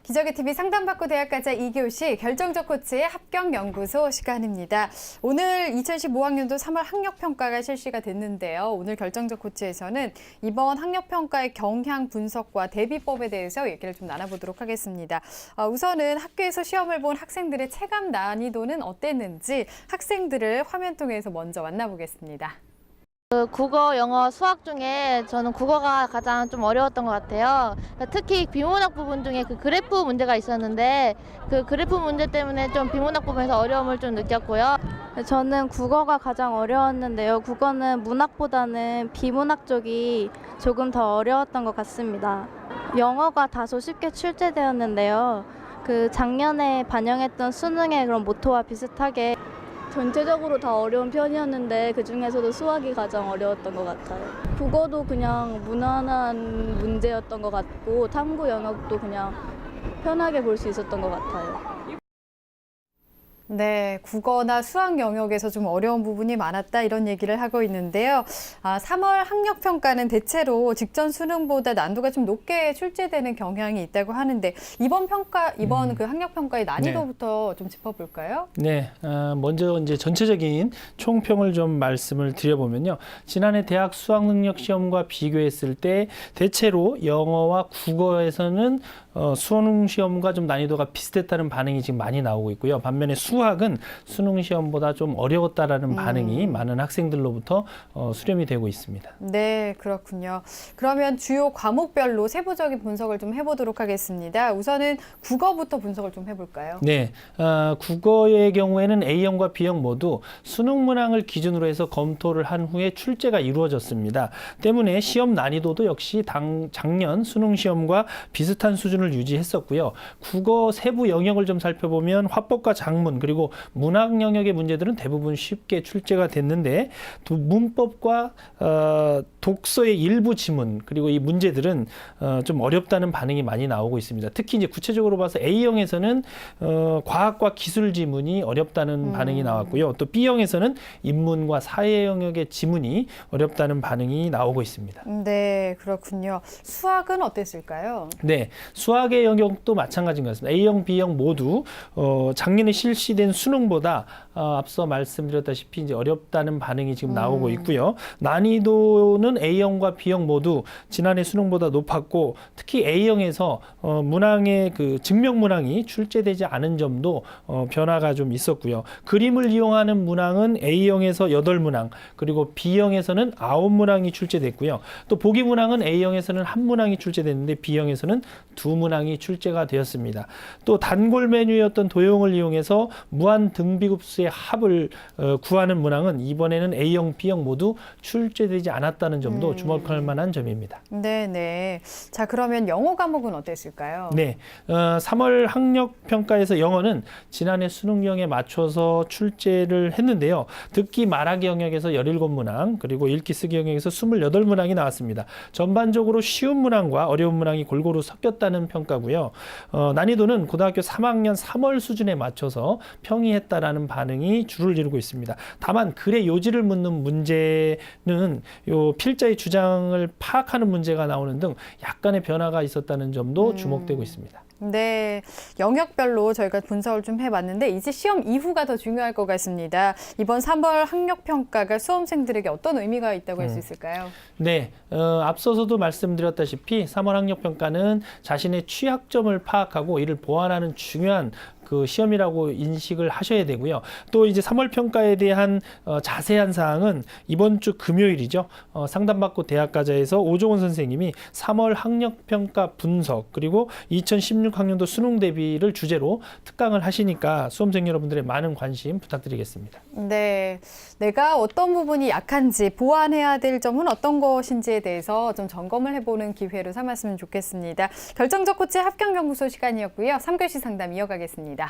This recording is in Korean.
기적의 TV 상담받고 대학가자 2교시 결정적 코치의 합격연구소 시간입니다. 오늘 2015학년도 3월 학력평가가 실시가 됐는데요. 오늘 결정적 코치에서는 이번 학력평가의 경향 분석과 대비법에 대해서 얘기를 좀 나눠보도록 하겠습니다. 우선은 학교에서 시험을 본 학생들의 체감 난이도는 어땠는지 학생들을 화면 통해서 먼저 만나보겠습니다. 국어, 영어, 수학 중에 저는 국어가 가장 좀 어려웠던 것 같아요. 특히 비문학 부분 중에 그 그래프 문제가 있었는데 그 그래프 문제 때문에 좀 비문학 부분에서 어려움을 좀 느꼈고요. 저는 국어가 가장 어려웠는데요. 국어는 문학보다는 비문학 쪽이 조금 더 어려웠던 것 같습니다. 영어가 다소 쉽게 출제되었는데요. 그 작년에 반영했던 수능의 그런 모토와 비슷하게 전체적으로 다 어려운 편이었는데 그중에서도 수학이 가장 어려웠던 것 같아요. 국어도 그냥 무난한 문제였던 것 같고 탐구 영역도 그냥 편하게 볼 수 있었던 것 같아요. 네, 국어나 수학 영역에서 좀 어려운 부분이 많았다 이런 얘기를 하고 있는데요. 3월 학력평가는 대체로 직전 수능보다 난도가 좀 높게 출제되는 경향이 있다고 하는데 이번 그 학력평가의 난이도부터 좀 짚어볼까요? 네, 먼저 이제 전체적인 총평을 좀 말씀을 드려보면요. 지난해 대학 수학능력 시험과 비교했을 때 대체로 영어와 국어에서는 수능 시험과 좀 난이도가 비슷했다는 반응이 지금 많이 나오고 있고요. 반면에 수학은 수능 시험보다 좀 어려웠다라는 반응이 많은 학생들로부터 수렴이 되고 있습니다. 네, 그렇군요. 그러면 주요 과목별로 세부적인 분석을 좀 해보도록 하겠습니다. 우선은 국어부터 분석을 좀 해볼까요? 네, 국어의 경우에는 A형과 B형 모두 수능 문항을 기준으로 해서 검토를 한 후에 출제가 이루어졌습니다. 때문에 시험 난이도도 역시 작년 수능 시험과 비슷한 수준을 유지했었고요. 국어 세부 영역을 좀 살펴보면 화법과 작문 그리고 문학 영역의 문제들은 대부분 쉽게 출제가 됐는데 문법과 독서의 일부 지문 그리고 이 문제들은 좀 어렵다는 반응이 많이 나오고 있습니다. 특히 이제 구체적으로 봐서 A형에서는 과학과 기술 지문이 어렵다는 반응이 나왔고요. 또 B형에서는 인문과 사회 영역의 지문이 어렵다는 반응이 나오고 있습니다. 네, 그렇군요. 수학은 어땠을까요? 네, 수학의 영역도 마찬가지인 것 같습니다. A형, B형 모두 작년에 실시된 수능보다 앞서 말씀드렸다시피 이제 어렵다는 반응이 지금 나오고 있고요. 난이도는 A형과 B형 모두 지난해 수능보다 높았고 특히 A형에서 문항의 그 증명 문항이 출제되지 않은 점도 변화가 좀 있었고요. 그림을 이용하는 문항은 A형에서 8문항 그리고 B형에서는 9문항이 출제됐고요. 또 보기 문항은 A형에서는 1문항이 출제됐는데 B형에서는 2문항이 출제가 되었습니다. 또 단골 메뉴였던 도형을 이용해서 무한 등비급수의 합을 구하는 문항은 이번에는 A형, B형 모두 출제되지 않았다는 점도 주목할 만한 점입니다. 네. 자, 그러면 영어 과목은 어땠을까요? 네, 3월 학력평가에서 영어는 지난해 수능형에 맞춰서 출제를 했는데요. 듣기 말하기 영역에서 17문항 그리고 읽기 쓰기 영역에서 28문항이 나왔습니다. 전반적으로 쉬운 문항과 어려운 문항이 골고루 섞였다는 평가고요. 난이도는 고등학교 3학년 3월 수준에 맞춰서 평이했다라는 반응이 주를 이루고 있습니다. 다만 글의 요지를 묻는 문제는 요 필자의 주장을 파악하는 문제가 나오는 등 약간의 변화가 있었다는 점도 주목되고 있습니다. 네, 영역별로 저희가 분석을 좀 해봤는데 이제 시험 이후가 더 중요할 것 같습니다. 이번 3월 학력평가가 수험생들에게 어떤 의미가 있다고 할 수 있을까요? 네, 앞서서도 말씀드렸다시피 3월 학력평가는 자신의 취약점을 파악하고 이를 보완하는 중요한 그 시험이라고 인식을 하셔야 되고요. 또 이제 3월 평가에 대한 자세한 사항은 이번 주 금요일이죠. 상담받고 대학가자에서 오종원 선생님이 3월 학력평가 분석 그리고 2016학년도 수능 대비를 주제로 특강을 하시니까 수험생 여러분들의 많은 관심 부탁드리겠습니다. 네, 내가 어떤 부분이 약한지 보완해야 될 점은 어떤 것인지에 대해서 좀 점검을 해보는 기회로 삼았으면 좋겠습니다. 결정적 코치 합격연구소 시간이었고요. 3교시 상담 이어가겠습니다.